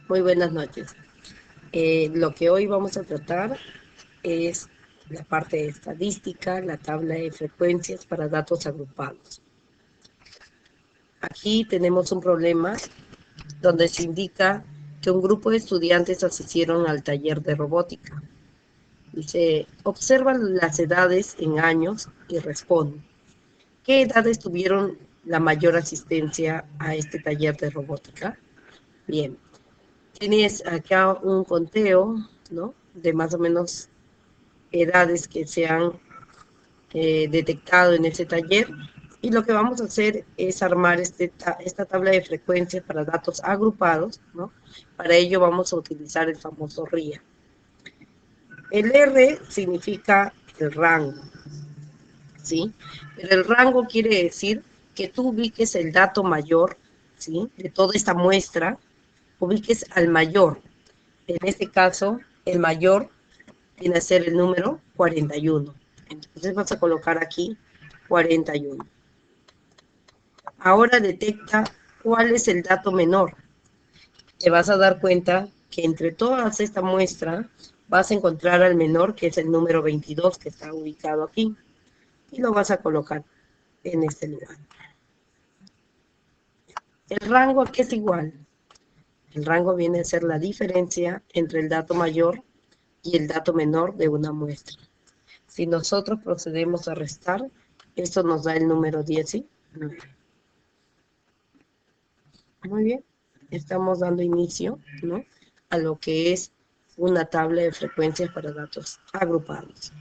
Muy buenas noches. Lo que hoy vamos a tratar es la parte de estadística, la tabla de frecuencias para datos agrupados. Aquí tenemos un problema donde se indica que un grupo de estudiantes asistieron al taller de robótica. Dice, observan las edades en años y responden. ¿Qué edades tuvieron la mayor asistencia a este taller de robótica? Bien, tienes acá un conteo, ¿no? De más o menos edades que se han detectado en ese taller. Y lo que vamos a hacer es armar esta tabla de frecuencias para datos agrupados, ¿no? Para ello vamos a utilizar el famoso RIA. El R significa el rango, ¿sí? Pero el rango quiere decir que tú ubiques el dato mayor, ¿sí? De toda esta muestra, ubiques al mayor. En este caso, el mayor viene a ser el número 41. Entonces vas a colocar aquí 41. Ahora detecta cuál es el dato menor. Te vas a dar cuenta que entre todas esta muestra vas a encontrar al menor, que es el número 22, que está ubicado aquí. Y lo vas a colocar en este lugar. El rango aquí es igual. El rango viene a ser la diferencia entre el dato mayor y el dato menor de una muestra. Si nosotros procedemos a restar, esto nos da el número 19. Muy bien, estamos dando inicio, ¿no?, a lo que es una tabla de frecuencias para datos agrupados.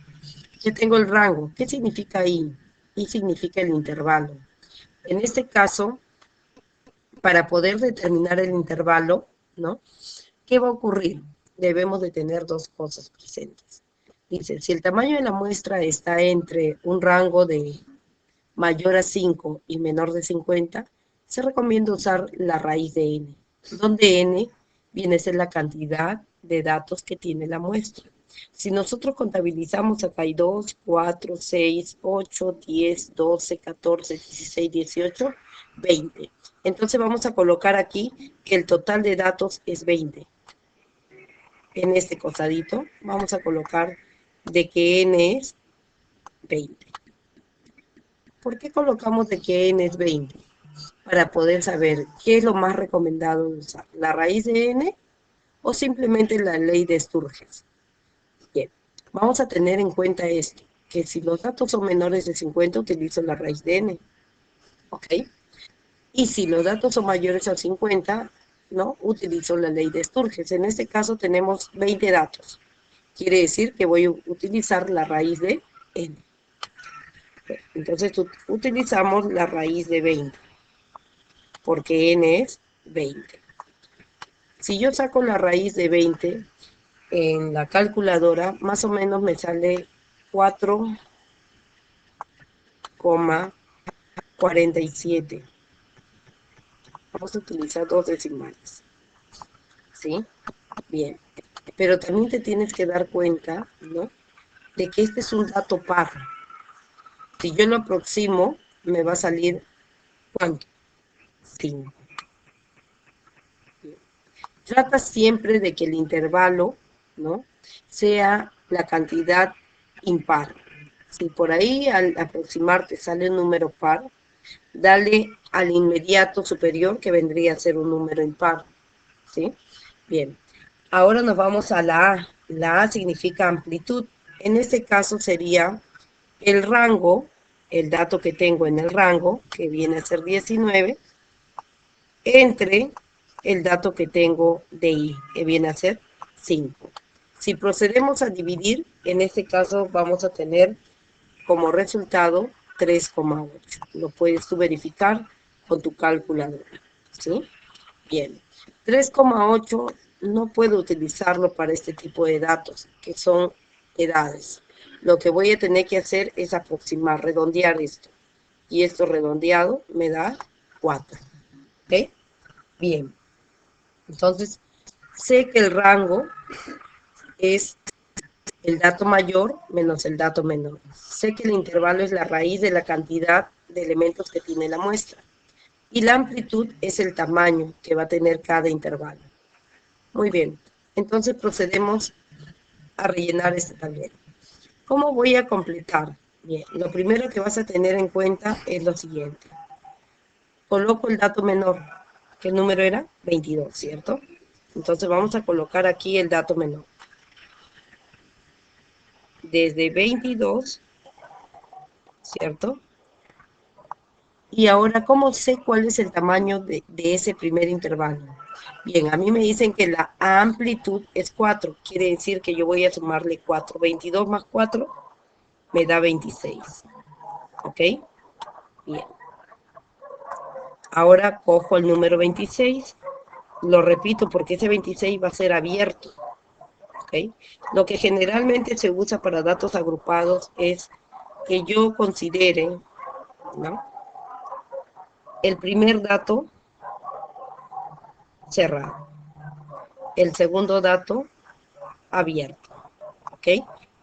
Ya tengo el rango. ¿Qué significa I? I significa el intervalo. En este caso, para poder determinar el intervalo, ¿no?, ¿qué va a ocurrir? Debemos de tener dos cosas presentes. Dice, si el tamaño de la muestra está entre un rango de mayor a 5 y menor de 50, se recomienda usar la raíz de n, donde n viene a ser la cantidad de datos que tiene la muestra. Si nosotros contabilizamos, acá hay 2, 4, 6, 8, 10, 12, 14, 16, 18, 20. Entonces vamos a colocar aquí que el total de datos es 20. En este costadito vamos a colocar de que n es 20. ¿Por qué colocamos de que n es 20? Para poder saber qué es lo más recomendado usar, la raíz de n o simplemente la ley de Sturges. Bien, vamos a tener en cuenta esto, que si los datos son menores de 50, utilizo la raíz de n, ¿ok? Y si los datos son mayores a 50, ¿no?, utilizo la ley de Sturges. En este caso tenemos 20 datos. Quiere decir que voy a utilizar la raíz de n. Entonces utilizamos la raíz de 20, porque n es 20. Si yo saco la raíz de 20 en la calculadora, más o menos me sale 4,47. Vamos a utilizar dos decimales, ¿sí? Bien, pero también te tienes que dar cuenta, ¿no?, de que este es un dato par. Si yo lo aproximo, me va a salir, ¿cuánto? 5. Trata siempre de que el intervalo, ¿no?, sea la cantidad impar. Si por ahí al aproximarte sale un número par, dale al inmediato superior, que vendría a ser un número impar, ¿sí? Bien, ahora nos vamos a la A. La A significa amplitud. En este caso sería el rango, el dato que tengo en el rango, que viene a ser 19, entre el dato que tengo de I, que viene a ser 5. Si procedemos a dividir, en este caso vamos a tener como resultado 3,8. Lo puedes tú verificar con tu calculadora, ¿sí? Bien, 3,8 no puedo utilizarlo para este tipo de datos, que son edades. Lo que voy a tener que hacer es aproximar, redondear esto. Y esto redondeado me da 4. ¿Ok? Bien, entonces sé que el rango es el dato mayor menos el dato menor. Sé que el intervalo es la raíz de la cantidad de elementos que tiene la muestra. Y la amplitud es el tamaño que va a tener cada intervalo. Muy bien. Entonces procedemos a rellenar este tablero. ¿Cómo voy a completar? Bien, lo primero que vas a tener en cuenta es lo siguiente. Coloco el dato menor. ¿Qué número era? 22, ¿cierto? Entonces vamos a colocar aquí el dato menor. Desde 22, ¿cierto? Y ahora, ¿cómo sé cuál es el tamaño de ese primer intervalo? Bien, a mí me dicen que la amplitud es 4. Quiere decir que yo voy a sumarle 4. 22 más 4 me da 26. ¿Ok? Bien. Ahora cojo el número 26. Lo repito porque ese 26 va a ser abierto. ¿Ok? Lo que generalmente se usa para datos agrupados es que yo considere, ¿no?, el primer dato cerrado, el segundo dato abierto. ¿Ok?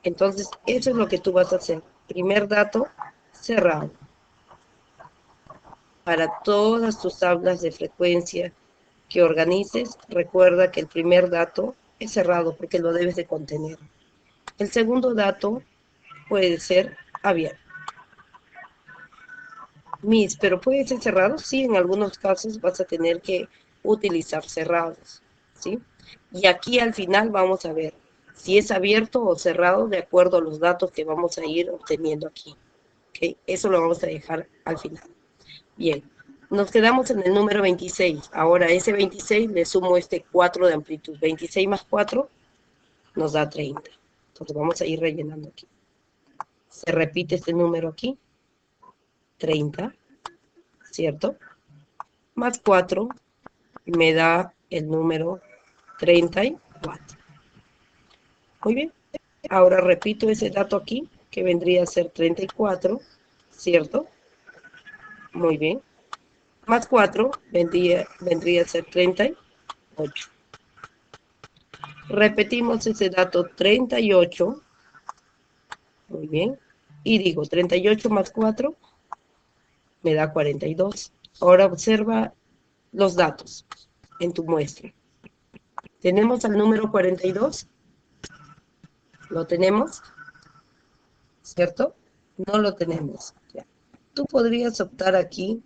Entonces, eso es lo que tú vas a hacer. Primer dato cerrado. Para todas tus tablas de frecuencia que organices, recuerda que el primer dato es cerrado porque lo debes de contener. El segundo dato puede ser abierto. Pero puede ser cerrado, sí, en algunos casos vas a tener que utilizar cerrados, ¿sí? Y aquí al final vamos a ver si es abierto o cerrado de acuerdo a los datos que vamos a ir obteniendo aquí, ¿ok? Eso lo vamos a dejar al final. Bien, nos quedamos en el número 26. Ahora a ese 26 le sumo este 4 de amplitud. 26 más 4 nos da 30. Entonces vamos a ir rellenando aquí. Se repite este número aquí, 30, ¿cierto? Más 4 me da el número 34. Muy bien. Ahora repito ese dato aquí, que vendría a ser 34, ¿cierto? Muy bien. Más 4 vendría a ser 38. Repetimos ese dato 38. Muy bien. Y digo, 38 más 4 me da 42. Ahora observa los datos en tu muestra. ¿Tenemos al número 42? ¿Lo tenemos? ¿Cierto? No lo tenemos. Ya. Tú podrías optar aquí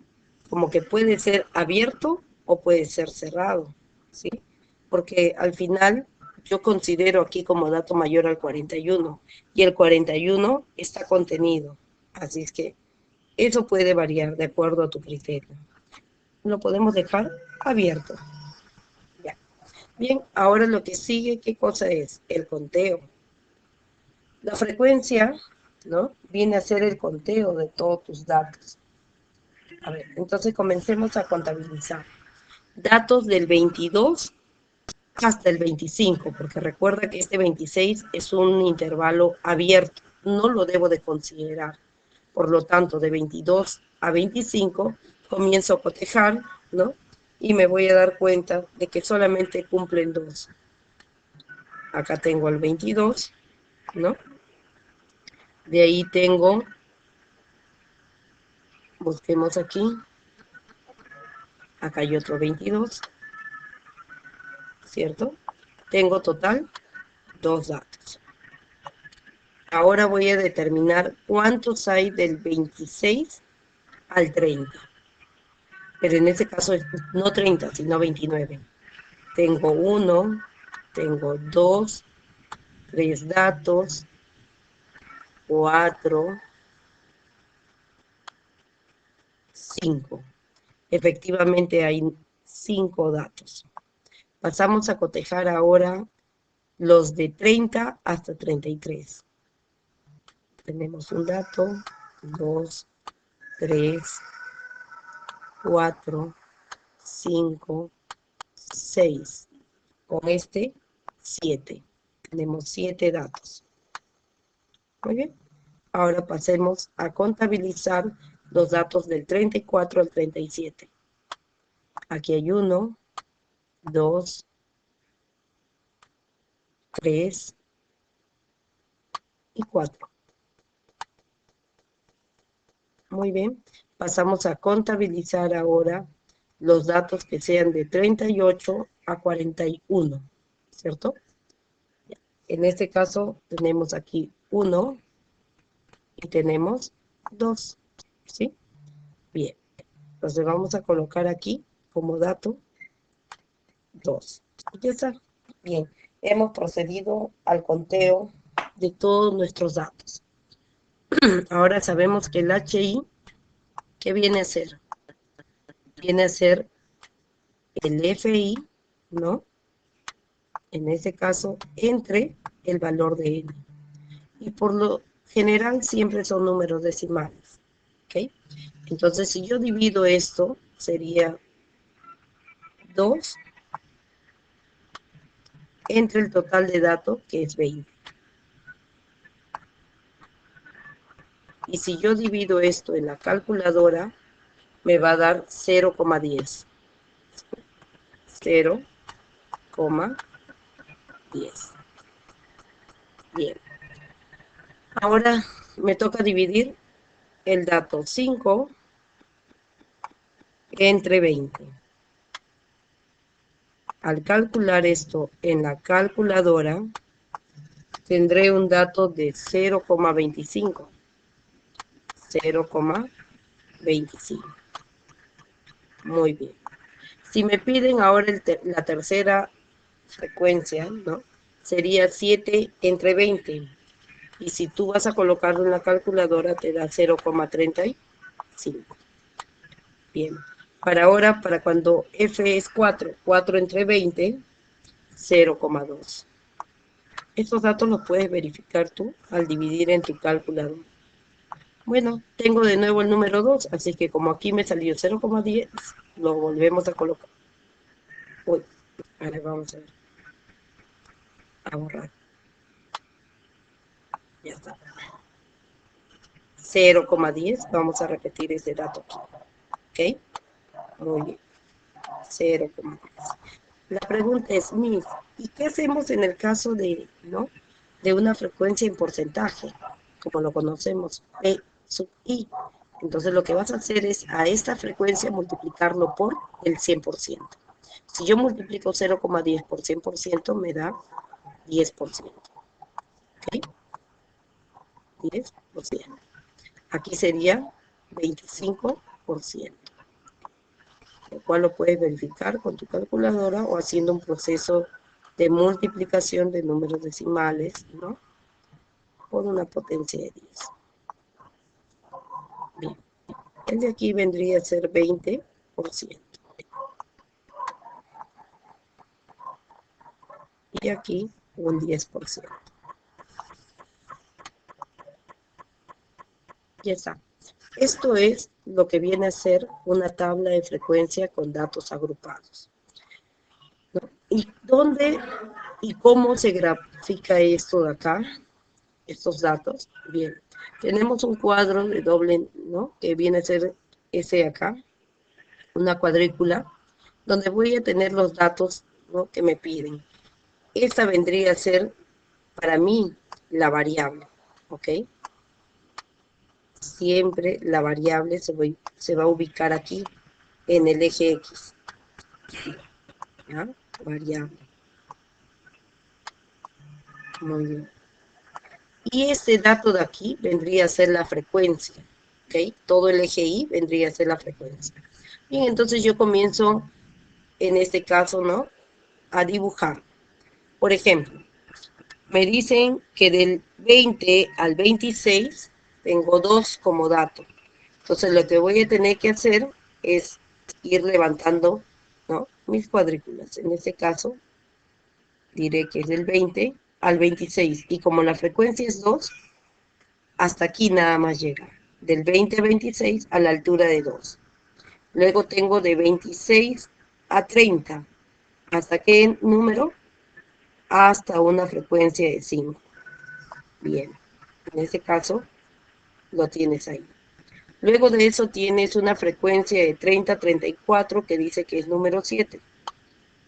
como que puede ser abierto o puede ser cerrado, ¿sí? Porque al final yo considero aquí como dato mayor al 41 y el 41 está contenido. Así es que eso puede variar de acuerdo a tu criterio. Lo podemos dejar abierto. Ya. Bien, ahora lo que sigue, ¿qué cosa es? El conteo. La frecuencia, ¿no?, viene a ser el conteo de todos tus datos. A ver, entonces comencemos a contabilizar. Datos del 22 hasta el 25, porque recuerda que este 26 es un intervalo abierto, no lo debo de considerar. Por lo tanto, de 22 a 25 comienzo a cotejar, ¿no? Y me voy a dar cuenta de que solamente cumplen 2. Acá tengo el 22, ¿no? De ahí tengo, busquemos aquí, acá hay otro 22, ¿cierto? Tengo total 2 datos. Ahora voy a determinar cuántos hay del 26 al 30. Pero en este caso no 30, sino 29. Tengo 1, tengo 2, 3 datos, 4, 5. Efectivamente hay 5 datos. Pasamos a cotejar ahora los de 30 hasta 33. Tenemos un dato, 2, 3, 4, 5, 6. Con este, 7. Tenemos 7 datos. Muy bien. Ahora pasemos a contabilizar los datos del 34 al 37. Aquí hay 1, 2, 3 y 4. Muy bien. Pasamos a contabilizar ahora los datos que sean de 38 a 41. ¿cierto? En este caso tenemos aquí 1 y tenemos 2, ¿sí? Bien, entonces vamos a colocar aquí como dato 2. Ya está. Bien, hemos procedido al conteo de todos nuestros datos. Ahora sabemos que el HI, ¿qué viene a ser? Viene a ser el FI, ¿no? En este caso, entre el valor de N. Y por lo general siempre son números decimales, ¿ok? Entonces, si yo divido esto, sería 2 entre el total de datos, que es 20. Y si yo divido esto en la calculadora, me va a dar 0,10. 0,10. Bien. Ahora me toca dividir el dato 5 entre 20. Al calcular esto en la calculadora, tendré un dato de 0,25. 0,25. Muy bien. Si me piden ahora la tercera frecuencia, ¿no? Sería 7 entre 20. Y si tú vas a colocarlo en la calculadora, te da 0,35. Bien. Para ahora, para cuando F es 4, 4 entre 20, 0,2. Estos datos los puedes verificar tú al dividir en tu calculador. Bueno, tengo de nuevo el número 2, así que como aquí me salió 0,10, lo volvemos a colocar. Uy, ahora vamos a ver. A borrar. Ya está. 0,10, vamos a repetir ese dato aquí. ¿Ok? Muy bien. 0,10. La pregunta es, Miss, ¿y qué hacemos en el caso de, ¿no? de una frecuencia en porcentaje? Como lo conocemos, P sub I. Entonces lo que vas a hacer es a esta frecuencia multiplicarlo por el 100%. Si yo multiplico 0,10 por 100%, me da 10%. ¿Ok? 10%. Aquí sería 25%. Lo cual lo puedes verificar con tu calculadora o haciendo un proceso de multiplicación de números decimales, ¿no? Por una potencia de 10. Bien. El de aquí vendría a ser 20%. Y aquí un 10%. Ya está. Esto es lo que viene a ser una tabla de frecuencia con datos agrupados, ¿no? ¿Y dónde y cómo se grafica esto de acá? Estos datos. Bien, tenemos un cuadro de doble, ¿no? Que viene a ser ese acá, una cuadrícula, donde voy a tener los datos, ¿no? que me piden. Esta vendría a ser, para mí, la variable, ¿ok? Siempre la variable se va a ubicar aquí, en el eje X. ¿Ya? Variable. Muy bien. Y este dato de aquí vendría a ser la frecuencia, ¿ok? Todo el eje Y vendría a ser la frecuencia. Bien, entonces yo comienzo, en este caso, ¿no? A dibujar. Por ejemplo, me dicen que del 20 al 26 tengo 2 como dato. Entonces lo que voy a tener que hacer es ir levantando, ¿no? Mis cuadrículas. En este caso, diré que es del 20 al 26. Y como la frecuencia es 2, hasta aquí nada más llega. Del 20 a 26 a la altura de 2. Luego tengo de 26 a 30. ¿Hasta qué número? Hasta una frecuencia de 5. Bien, en este caso lo tienes ahí. Luego de eso tienes una frecuencia de 30 a 34 que dice que es número 7.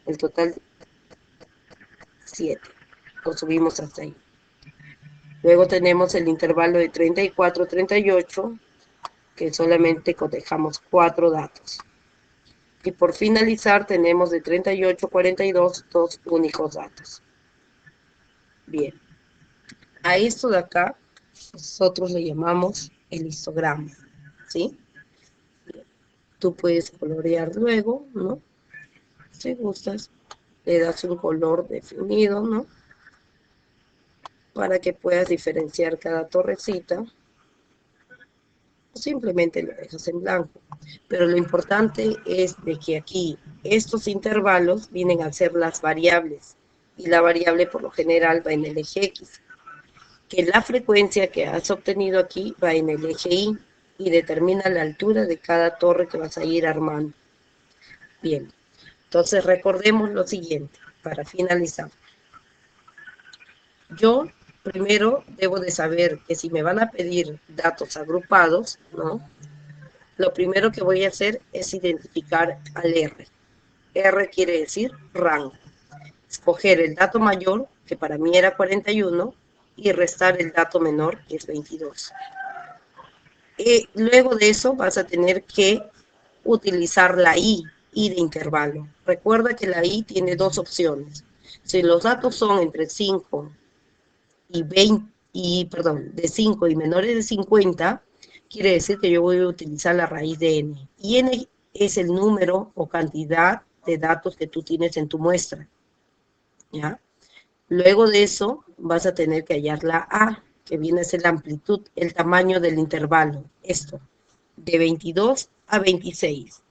El total 7. Lo subimos hasta ahí. Luego tenemos el intervalo de 34 a 38 que solamente cotejamos 4 datos. Y por finalizar tenemos de 38 a 42 dos únicos datos. Bien, a esto de acá nosotros le llamamos el histograma, ¿sí? Tú puedes colorear luego, ¿no? Si gustas, le das un color definido, ¿no? Para que puedas diferenciar cada torrecita. Simplemente lo dejas en blanco. Pero lo importante es de que aquí estos intervalos vienen a ser las variables. Y la variable por lo general va en el eje X. Que la frecuencia que has obtenido aquí va en el eje Y y determina la altura de cada torre que vas a ir armando. Bien, entonces recordemos lo siguiente para finalizar. Yo primero debo de saber que si me van a pedir datos agrupados, ¿no? Lo primero que voy a hacer es identificar al R. R quiere decir rango. Escoger el dato mayor, que para mí era 41, y restar el dato menor, que es 22. Luego de eso vas a tener que utilizar la I de intervalo. Recuerda que la I tiene dos opciones. Si los datos son entre 5 y 20, de 5 y menores de 50, quiere decir que yo voy a utilizar la raíz de n. Y n es el número o cantidad de datos que tú tienes en tu muestra, ¿ya? Luego de eso vas a tener que hallar la a, que viene a ser la amplitud, el tamaño del intervalo. Esto, de 22 a 26.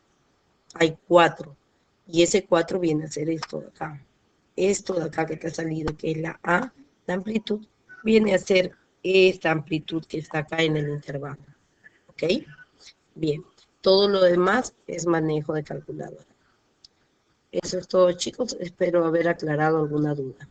Hay 4. Y ese 4 viene a ser esto de acá. Esto de acá que te ha salido, que es la a, la amplitud, viene a ser esta amplitud que está acá en el intervalo. ¿Ok? Bien. Todo lo demás es manejo de calculadora. Eso es todo, chicos. Espero haber aclarado alguna duda.